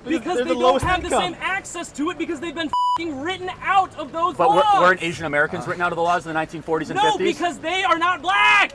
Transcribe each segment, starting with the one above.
Because they don't have the same access to it because they've been f***ing written out of those but laws. But weren't Asian Americans written out of the laws in the 1940s and 50s? No, because they are not black!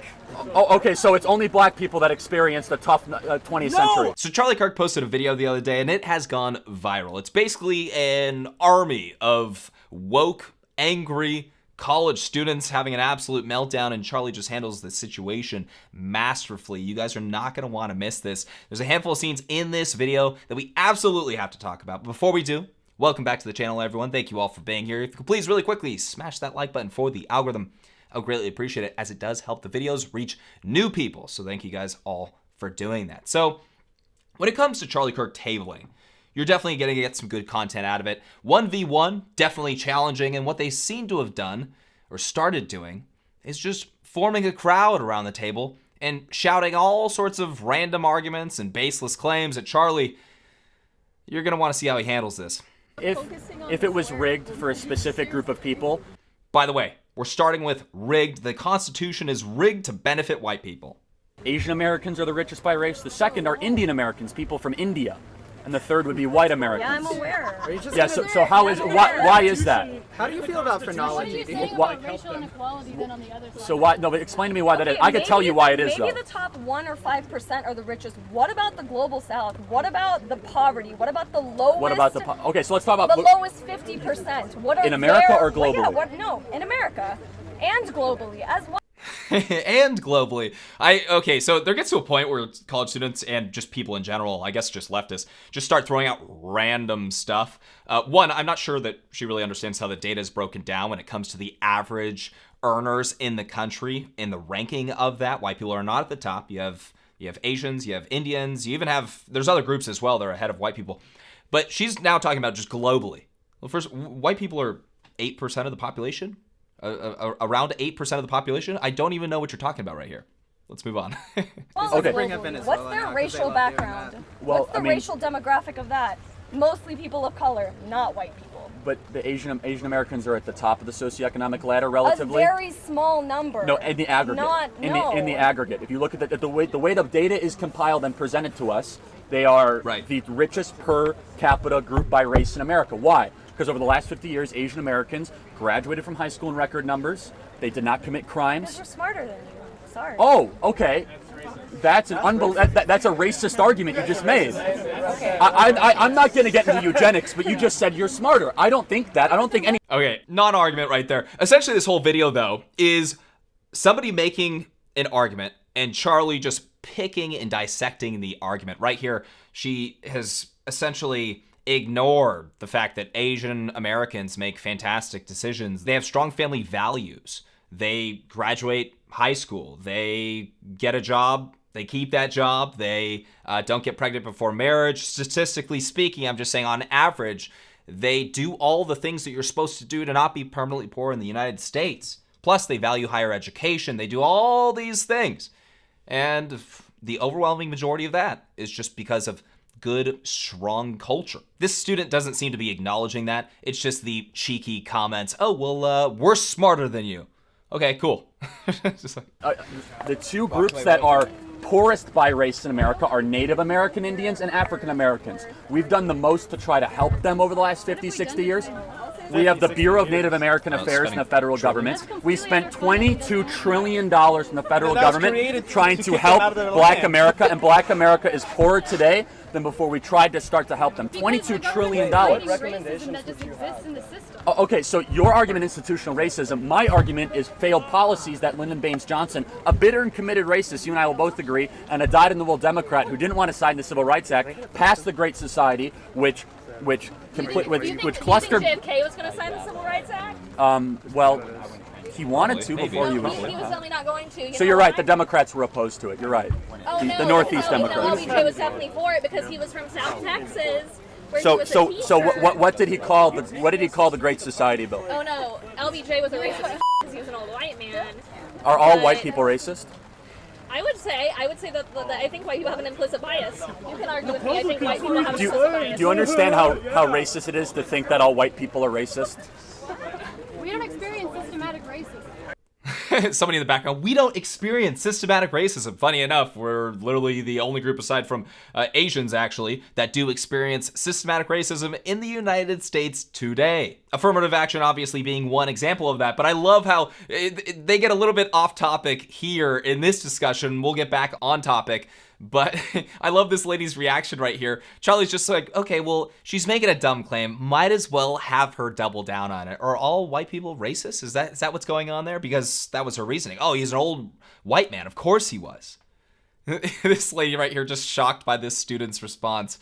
Oh, okay, so it's only black people that experienced a tough 20th century. So Charlie Kirk posted a video the other day, and it has gone viral. It's basically an army of woke, angry college students having an absolute meltdown, and Charlie just handles the situation masterfully. You guys are not going to want to miss this. There's a handful of scenes in this video that we absolutely have to talk about. But before we do, welcome back to the channel, everyone. Thank you all for being here. If you could please really quickly smash that like button for the algorithm. I would greatly appreciate it, as it does help the videos reach new people. So thank you guys all for doing that. So when it comes to Charlie Kirk tabling, you're definitely going to get some good content out of it. 1v1, definitely challenging, and what they seem to have done, or started doing, is just forming a crowd around the table and shouting all sorts of random arguments and baseless claims at Charlie. You're going to want to see how he handles this. If it was rigged for a specific group of people. By the way, we're starting with rigged. The Constitution is rigged to benefit white people. Asian Americans are the richest by race. The second are Indian Americans, people from India. And the third would be white Americans. Yeah, I'm aware. Yeah, so how is, why is that? How do you feel about phrenology? What are you saying about racial inequality then on the other side? So why, no, but explain to me why that is. I could tell you why it is, though. Maybe the top 1 or 5% are the richest. What about the global south? What about the poverty? What about the lowest? What about the, okay, so let's talk about the lowest 50%. What are in America or globally? Well, yeah, no, in America and globally as well. And globally. Okay, so there gets to a point where college students and just people in general, I guess just leftists, just start throwing out random stuff. One, I'm not sure that she really understands how the data is broken down when it comes to the average earners in the country, in the ranking of that. White people are not at the top. You have Asians, you have Indians, you even have, there's other groups as well that are ahead of white people. But she's now talking about just globally. Well, first, white people are 8% of the population. Around 8% of the population. I don't even know what you're talking about right here. Let's move on. Well, okay. What's their racial background? Well, what's the racial demographic of that? Mostly people of color, not white people. But the Asian Americans are at the top of the socioeconomic ladder relatively. A very small number. No, in the aggregate. In the aggregate. If you look at the way the data is compiled and presented to us, they are the richest per capita group by race in America. Why? Because over the last 50 years, Asian Americans graduated from high school in record numbers. They did not commit crimes. Because we're smarter than you. Sorry. Oh, okay. That's an that's a racist argument you just made. Okay. I'm not going to get into eugenics, but you just said you're smarter. I don't think that. I don't think any. Okay, non-argument right there. Essentially, this whole video, though, is somebody making an argument and Charlie just picking and dissecting the argument. Right here, she has essentially ignored the fact that Asian Americans make fantastic decisions. They have strong family values. They graduate high school. They get a job. They keep that job. They don't get pregnant before marriage. Statistically speaking, I'm just saying on average, they do all the things that you're supposed to do to not be permanently poor in the United States. Plus, they value higher education. They do all these things. And the overwhelming majority of that is just because of good, strong culture. This student doesn't seem to be acknowledging that. It's just the cheeky comments. Oh, well, we're smarter than you. Okay, cool. Just like, the two groups that are poorest by race in America are Native American Indians and African Americans. We've done the most to try to help them over the last 50, 60 years. We have the Bureau of Native American Affairs in the federal government. We spent $22 trillion in the federal government trying to help Black America, and Black America is poorer today than before we tried to start to help them. $22 trillion. Okay, so your argument, institutional racism. My argument is failed policies that Lyndon Baines Johnson, a bitter and committed racist, you and I will both agree, and a dyed-in-the-wool Democrat who didn't want to sign the Civil Rights Act, passed the Great Society, which clustered. JFK was going to sign the Civil Rights Act? Well, he wanted to before you. He was certainly not going to. So you're right. The Democrats were opposed to it. You're right. Oh, no. The Northeast Democrats. LBJ was definitely for it because he was from South Texas. So what did he call the Great Society bill? Oh no, LBJ was a racist because he was an old white man. Are all white people racist? I would say that I think white people have an implicit bias. You can argue with me. I think white people have an implicit bias. Do you understand how racist it is to think that all white people are racist? We don't experience systematic racism. Somebody in the background, we don't experience systematic racism. Funny enough, we're literally the only group aside from Asians, actually, that do experience systematic racism in the United States today. Affirmative action obviously being one example of that, but I love how they get a little bit off topic here in this discussion. We'll get back on topic. But I love this lady's reaction right here. Charlie's just like, okay, well, she's making a dumb claim. Might as well have her double down on it. Are all white people racist? Is that what's going on there? Because that was her reasoning. Oh, he's an old white man. Of course he was. This lady right here just shocked by this student's response.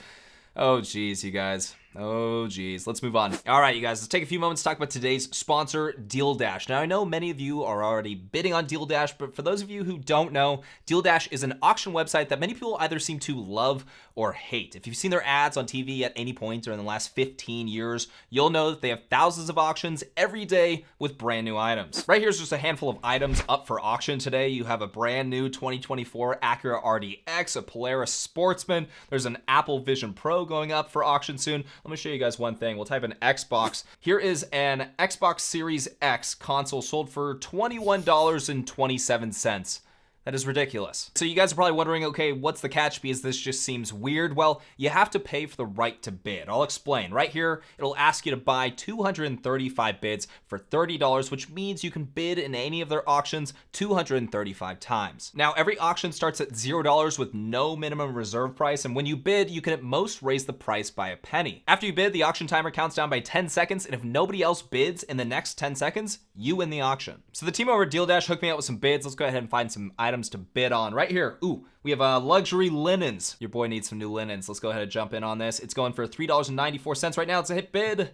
Oh, geez, you guys. Oh, geez. Let's move on. All right, you guys, let's take a few moments to talk about today's sponsor, Deal Dash. Now, I know many of you are already bidding on Deal Dash, but for those of you who don't know, Deal Dash is an auction website that many people either seem to love or hate. If you've seen their ads on TV at any point or in the last 15 years, you'll know that they have thousands of auctions every day with brand new items. Right here's just a handful of items up for auction today. You have a brand new 2024 Acura RDX, a Polaris Sportsman. There's an Apple Vision Pro going up for auction soon. Let me show you guys one thing. We'll type in Xbox. Here is an Xbox Series X console sold for $21.27. That is ridiculous. So you guys are probably wondering, okay, what's the catch because this just seems weird? Well, you have to pay for the right to bid. I'll explain. Right here, it'll ask you to buy 235 bids for $30, which means you can bid in any of their auctions 235 times. Now, every auction starts at $0 with no minimum reserve price, and when you bid, you can at most raise the price by a penny. After you bid, the auction timer counts down by 10 seconds, and if nobody else bids in the next 10 seconds, you win the auction. So the team over at Deal Dash hooked me up with some bids. Let's go ahead and find some items to bid on. Right here, ooh, we have luxury linens. Your boy needs some new linens. Let's go ahead and jump in on this. It's going for $3.94 right now. It's a hit bid.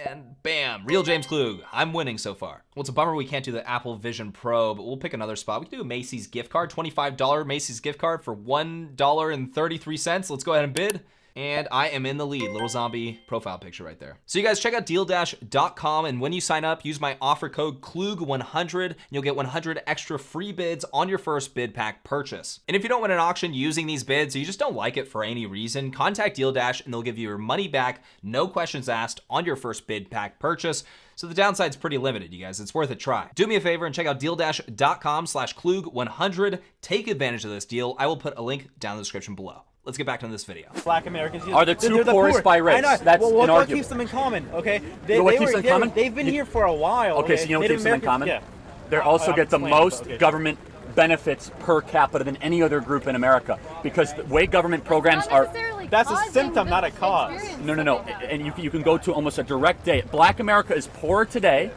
And bam, real James Klug. I'm winning so far. Well, it's a bummer we can't do the Apple Vision Pro, but we'll pick another spot. We can do a Macy's gift card, $25 Macy's gift card for $1.33. Let's go ahead and bid. And I am in the lead. Little zombie profile picture right there. So you guys check out dealdash.com, and when you sign up, use my offer code KLUG100 and you'll get 100 extra free bids on your first bid pack purchase. And if you don't win an auction using these bids or you just don't like it for any reason, contact Deal Dash and they'll give you your money back, no questions asked, on your first bid pack purchase. So the downside's pretty limited, you guys. It's worth a try. Do me a favor and check out dealdash.com/KLUG100. Take advantage of this deal. I will put a link down in the description below. Let's get back to this video. Black Americans are the two poorest by race. That's what keeps them in common, okay? What keeps them in common? They've been here for a while. Okay, so you know what keeps them in common? Yeah. They also get the most government benefits per capita than any other group in America because the way government programs are. That's a symptom, not a cause. No. And you can go to almost a direct date. Black America is poorer today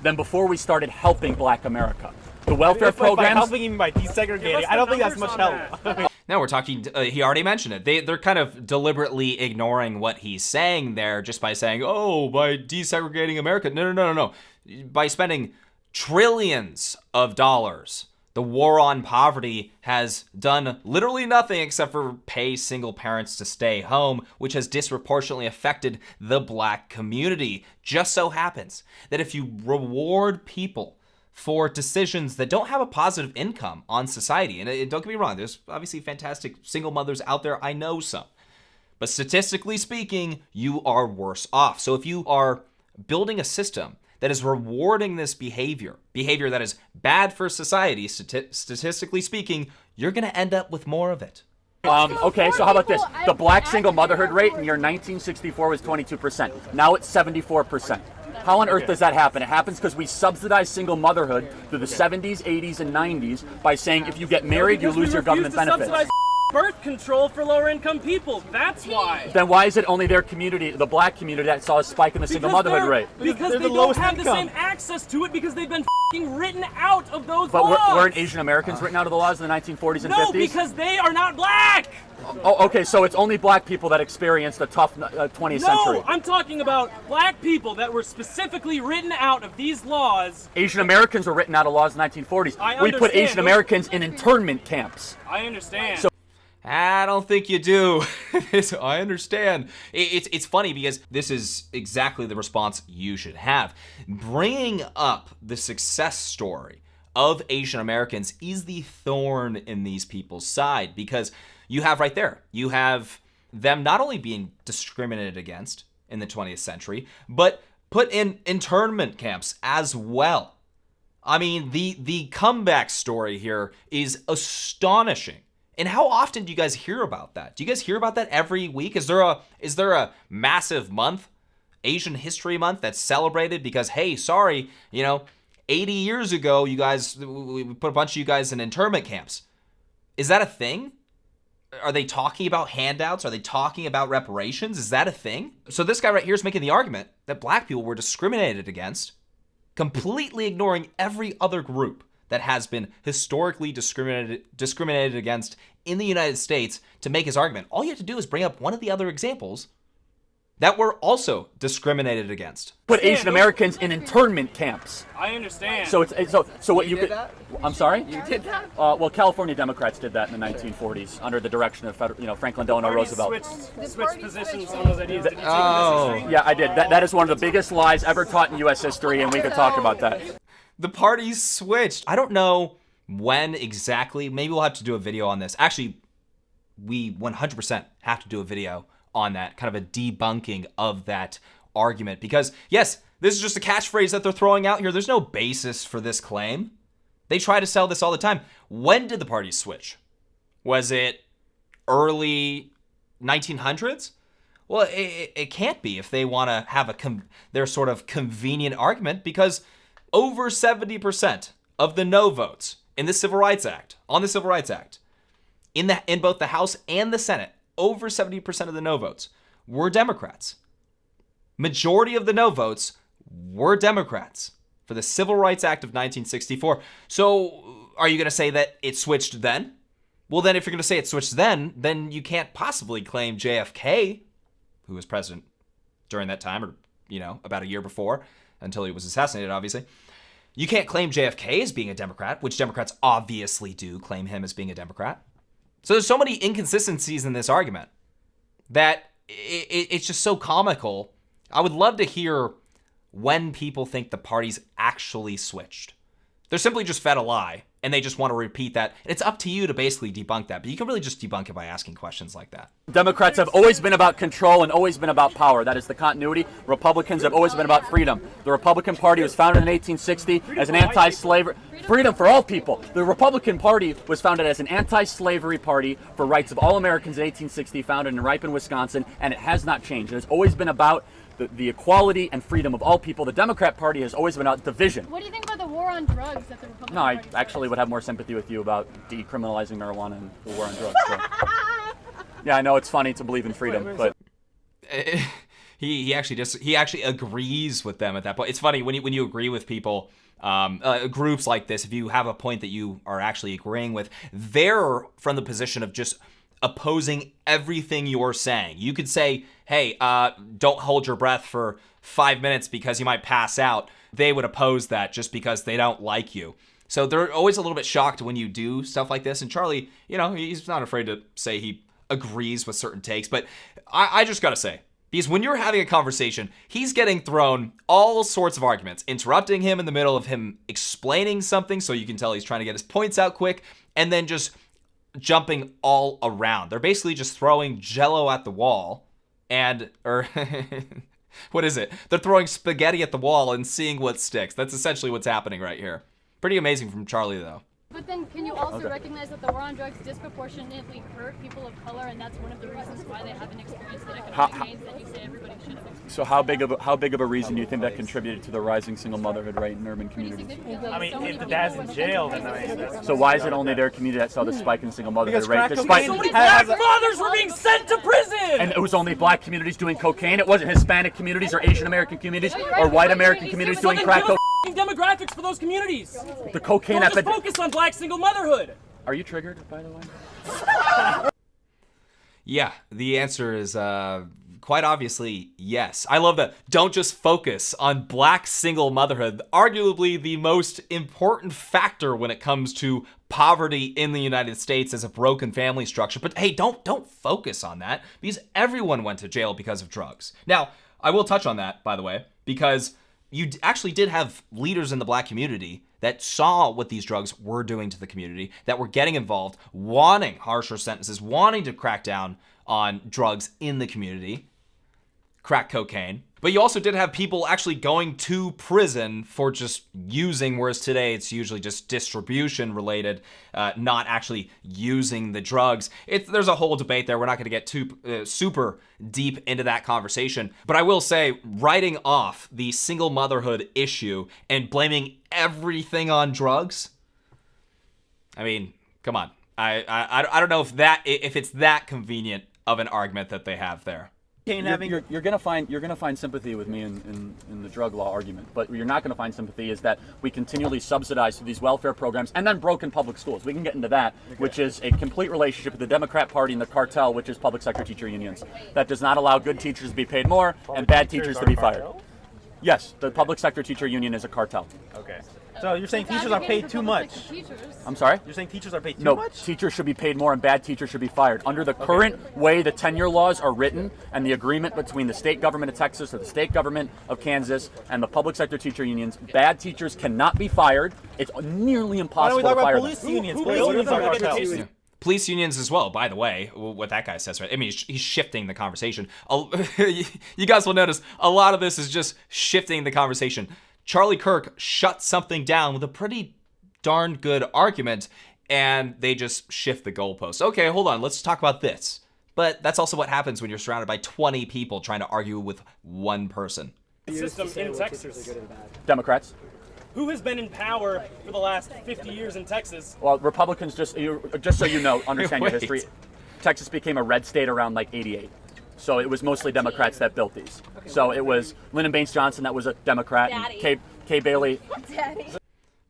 than before we started helping Black America. The welfare programs. By helping even by desegregating, I don't think that's much help. No, we're talking, he already mentioned it. They're kind of deliberately ignoring what he's saying there just by saying, oh, by desegregating America. No. By spending trillions of dollars, the war on poverty has done literally nothing except for pay single parents to stay home, which has disproportionately affected the Black community. Just so happens that if you reward people for decisions that don't have a positive income on society. And don't get me wrong, there's obviously fantastic single mothers out there. I know some. But statistically speaking, you are worse off. So if you are building a system that is rewarding this behavior that is bad for society, statistically speaking, you're going to end up with more of it. Okay, so how about this? The Black single motherhood rate in year 1964 was 22%. Now it's 74%. How on earth does that happen? It happens because we subsidize single motherhood through the 70s, 80s, and 90s by saying if you get married, you lose your government benefits. Subsidize birth control for lower income people. That's why. Then why is it only their community, the Black community, that saw a spike in the single motherhood rate? Because they don't have the same access to it because they've been written out of those laws. But weren't Asian Americans written out of the laws in the 1940s and 50s? No, because they are not Black. Oh, okay, so it's only Black people that experienced a tough 20th century. No, I'm talking about Black people that were specifically written out of these laws. Asian Americans were written out of laws in the 1940s. We put Asian Americans in internment camps. I understand. So I don't think you do. I understand. It's funny because this is exactly the response you should have. Bringing up the success story of Asian Americans is the thorn in these people's side because you have right there, you have them not only being discriminated against in the 20th century, but put in internment camps as well. I mean, the comeback story here is astonishing. And how often do you guys hear about that? Do you guys hear about that every week? Is there a massive month, Asian History Month, that's celebrated because, hey, sorry, 80 years ago, you guys, we put a bunch of you guys in internment camps. Is that a thing? Are they talking about handouts? Are they talking about reparations? Is that a thing? So this guy right here is making the argument that black people were discriminated against, completely ignoring every other group that has been historically discriminated against in the United States to make his argument. All you have to do is bring up one of the other examples that were also discriminated against. Put Asian Americans in internment camps. I understand. So what you could. that? I'm sorry. You did that? Well, California Democrats did that in the 1940s under the direction of Franklin Delano Roosevelt. Switched positions on those ideas. Did you take Oh. this history? Yeah, I did. That is one of the biggest lies ever taught in U.S. history, and we could talk about that. The parties switched. I don't know when exactly. Maybe we'll have to do a video on this. Actually, we 100% have to do a video on that, kind of a debunking of that argument. Because, yes, this is just a catchphrase that they're throwing out here. There's no basis for this claim. They try to sell this all the time. When did the parties switch? Was it early 1900s? Well, it can't be if they want to have their sort of convenient argument, because over 70% of the no votes in the Civil Rights Act, in both the House and the Senate, over 70% of the no votes were Democrats. Majority of the no votes were Democrats for the Civil Rights Act of 1964. So are you going to say that it switched then? Well, then if you're going to say it switched then you can't possibly claim JFK, who was president during that time, or, about a year before, until he was assassinated, obviously. You can't claim JFK as being a Democrat, which Democrats obviously do claim him as being a Democrat. So there's so many inconsistencies in this argument that it's just so comical. I would love to hear when people think the parties actually switched. They're simply just fed a lie, and they just want to repeat that. And it's up to you to basically debunk that, but you can really just debunk it by asking questions like that. Democrats have always been about control and always been about power. That is the continuity. Republicans have always been about freedom. The Republican Party was founded in 1860 as an anti-slavery... Freedom for all people. The Republican Party was founded as an anti-slavery party for rights of all Americans in 1860, founded in Ripon, Wisconsin, and it has not changed. It has always been about the equality and freedom of all people. The Democrat Party has always been about division. What do you think about the war on drugs that the Republican No, I Party actually would have more sympathy with you about decriminalizing marijuana and the war on drugs. So. Yeah, I know it's funny to believe in freedom, but he actually agrees with them at that point. It's funny when you agree with people, groups like this. If you have a point that you are actually agreeing with, they're from the position of just opposing everything you're saying. You could say, hey, don't hold your breath for 5 minutes because you might pass out. They would oppose that just because they don't like you. So they're always a little bit shocked when you do stuff like this. And Charlie, he's not afraid to say he agrees with certain takes. But I just got to say, because when you're having a conversation, he's getting thrown all sorts of arguments, interrupting him in the middle of him explaining something so you can tell he's trying to get his points out quick, and then just jumping all around. They're basically just throwing Jell-O at the wall or what is it? They're throwing spaghetti at the wall and seeing what sticks. That's essentially what's happening right here. Pretty amazing from Charlie, though. But then can you also recognize that the war on drugs disproportionately hurt people of color, and that's one of the reasons why they haven't experienced the economic gains that you say everybody should have experienced? So how big of a reason do you think that contributed to the rising single motherhood rate in urban Pretty communities? significantly. I mean, So many if the people dad's in went jail, to then prison. So why is it only their community that saw the spike in single motherhood Because rate? crack Despite cocaine So many has black a- fathers were being sent to prison! and it was only black communities doing cocaine. It wasn't Hispanic communities or Asian American communities or white American communities So doing then crack give cocaine. us demographics for those communities. The cocaine Don't just epidemic. focus on black single motherhood. Are you triggered, by the way? Yeah, the answer is quite obviously yes. I love that. Don't just focus on black single motherhood, arguably the most important factor when it comes to poverty in the United States as a broken family structure. But hey, don't focus on that, because everyone went to jail because of drugs. Now, I will touch on that, by the way, because you actually did have leaders in the black community that saw what these drugs were doing to the community, that were getting involved, wanting harsher sentences, wanting to crack down on drugs in the community. crack cocaine. But you also did have people actually going to prison for just using, whereas today it's usually just distribution related, not actually using the drugs. There's a whole debate there. We're not going to get too super deep into that conversation. But I will say, writing off the single motherhood issue and blaming everything on drugs, I mean, come on. I don't know if it's that convenient of an argument that they have there. You're gonna find sympathy with me in the drug law argument, but you're not gonna find sympathy is that we continually subsidize through these welfare programs and then broken public schools. We can get into that, which is a complete relationship with the Democrat Party and the cartel, which is public sector teacher unions, that does not allow good teachers to be paid more and bad teachers to be fired. Yes, the public sector teacher union is a cartel. Okay. So you're saying teachers are paid too much? I'm sorry? You're saying teachers are paid too No, much? teachers should be paid more and bad teachers should be fired. Under the current way the tenure laws are written and the agreement between the state government of Texas or the state government of Kansas and the public sector teacher unions, bad teachers cannot be fired. It's nearly impossible to fire Why don't we talk about them. police unions? Police unions are cartels. Yeah. Police unions as well, by the way, what that guy says, right? I mean, he's shifting the conversation. You guys will notice a lot of this is just shifting the conversation. Charlie Kirk shut something down with a pretty darn good argument, and they just shift the goalposts. Okay, hold on, let's talk about this. But that's also what happens when you're surrounded by 20 people trying to argue with one person. System in Texas. Democrats. Who has been in power for the last 50 years in Texas? Well, Republicans, just so you know, understand your Wait. history, Texas became a red state around like 88. So it was mostly Democrats that built these. So it was Lyndon Baines Johnson that was a Democrat, Daddy. and Kay Bailey. Daddy.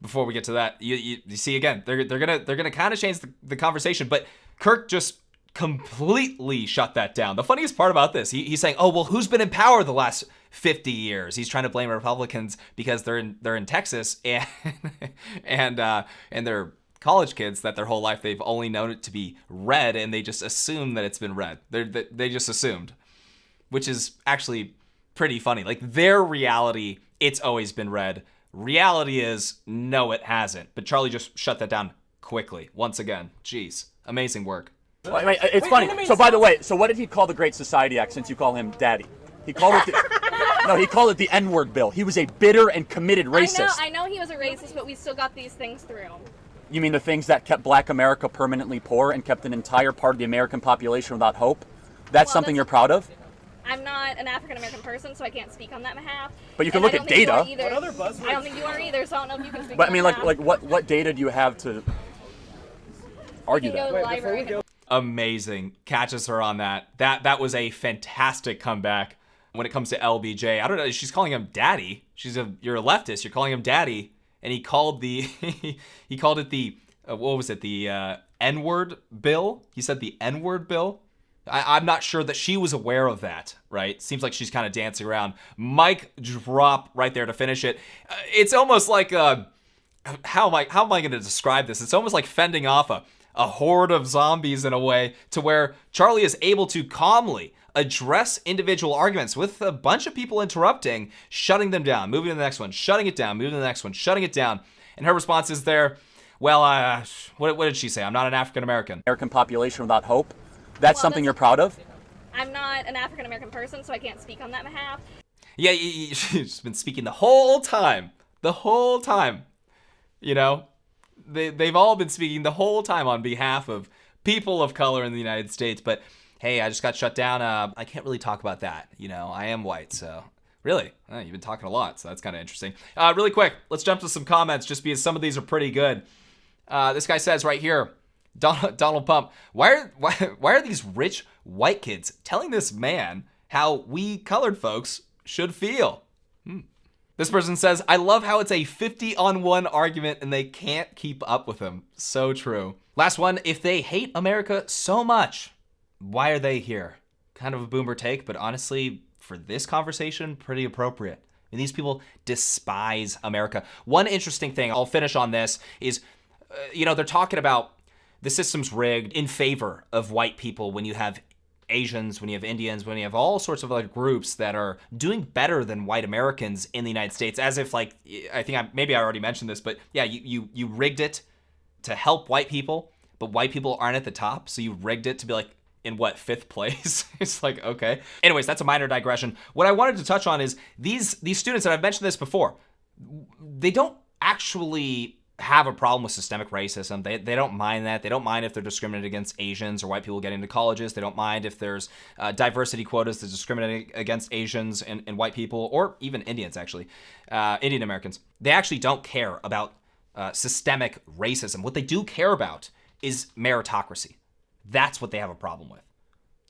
Before we get to that, you see again, they're gonna kind of change the conversation, but Kirk just completely shut that down. The funniest part about this, he's saying, "Oh well, who's been in power the last 50 years?" He's trying to blame Republicans because they're in Texas and they're college kids that their whole life they've only known it to be red, and they just assume that it's been red. They just assumed, which is actually pretty funny. Like their reality, it's always been red. Reality is no, it hasn't. But Charlie just shut that down quickly. Once again, jeez, amazing work. Wait, it's funny. So by the way, so what did he call the Great Society Act since you call him daddy? He called it he called it the N-word bill. He was a bitter and committed racist. I know he was a racist, but we still got these things through. You mean the things that kept Black America permanently poor and kept an entire part of the American population without hope? That's something you're proud of? I'm not an African American person, so I can't speak on that behalf. But you can look at data. What other buzzwords? I don't think you are either, so I don't know if you can speak But I on mean, that. like what data do you have to argue You can go to that? the library. Amazing. Catches her on that. That was a fantastic comeback. When it comes to LBJ, I don't know. She's calling him daddy. You're a leftist. You're calling him daddy, and he called he called it the what was it? The N-word bill. He said the N-word bill. I'm not sure that she was aware of that. Right? Seems like she's kind of dancing around. Mic drop right there to finish it. It's almost like how am I going to describe this? It's almost like fending off a horde of zombies in a way, to where Charlie is able to calmly address individual arguments with a bunch of people interrupting, shutting them down, moving to the next one, shutting it down, moving to the next one, shutting it down. And her response is there, well, what did she say? I'm not an African American. American population without hope. That's something you're proud of? I'm not an African American person, so I can't speak on that behalf. Yeah, she's been speaking the whole time. The whole time. You know, they've all been speaking the whole time on behalf of people of color in the United States, but hey, I just got shut down. I can't really talk about that. You know, I am white, so really, you've been talking a lot, so that's kind of interesting. Really quick, let's jump to some comments, just because some of these are pretty good. This guy says right here, Donald Pump, why are these rich white kids telling this man how we colored folks should feel? This person says, I love how it's a 50-on-1 argument and they can't keep up with him. So true. Last one, if they hate America so much, why are they here? Kind of a boomer take, but honestly, for this conversation, pretty appropriate. And these people despise America. One interesting thing, I'll finish on this, is, they're talking about the system's rigged in favor of white people when you have Asians, when you have Indians, when you have all sorts of other groups that are doing better than white Americans in the United States, as if, like, maybe I already mentioned this, but yeah, you rigged it to help white people, but white people aren't at the top, so you rigged it to be like, in what, 5th place? It's like, okay. Anyways, that's a minor digression. What I wanted to touch on is these students, and I've mentioned this before, they don't actually have a problem with systemic racism. They don't mind that. They don't mind if they're discriminated against Asians or white people getting into colleges. They don't mind if there's diversity quotas that discriminate against Asians and white people, or even Indians, actually, Indian Americans. They actually don't care about systemic racism. What they do care about is meritocracy. That's what they have a problem with.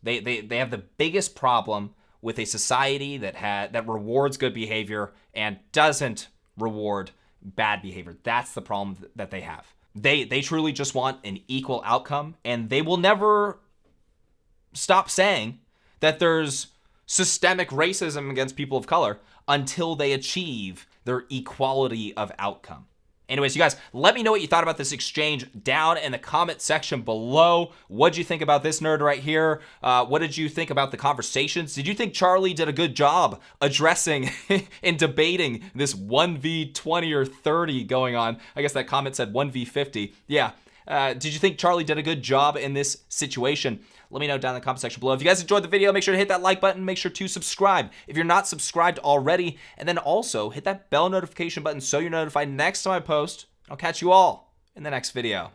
They have the biggest problem with a society that rewards good behavior and doesn't reward bad behavior. That's the problem that they have. They truly just want an equal outcome, and they will never stop saying that there's systemic racism against people of color until they achieve their equality of outcome. Anyways, you guys, let me know what you thought about this exchange down in the comment section below. What'd you think about this nerd right here? What did you think about the conversations? Did you think Charlie did a good job addressing and debating this 1v20 or 30 going on? I guess that comment said 1v50. Yeah. Did you think Charlie did a good job in this situation? Let me know down in the comment section below. If you guys enjoyed the video, make sure to hit that like button. Make sure to subscribe if you're not subscribed already. And then also hit that bell notification button so you're notified next time I post. I'll catch you all in the next video.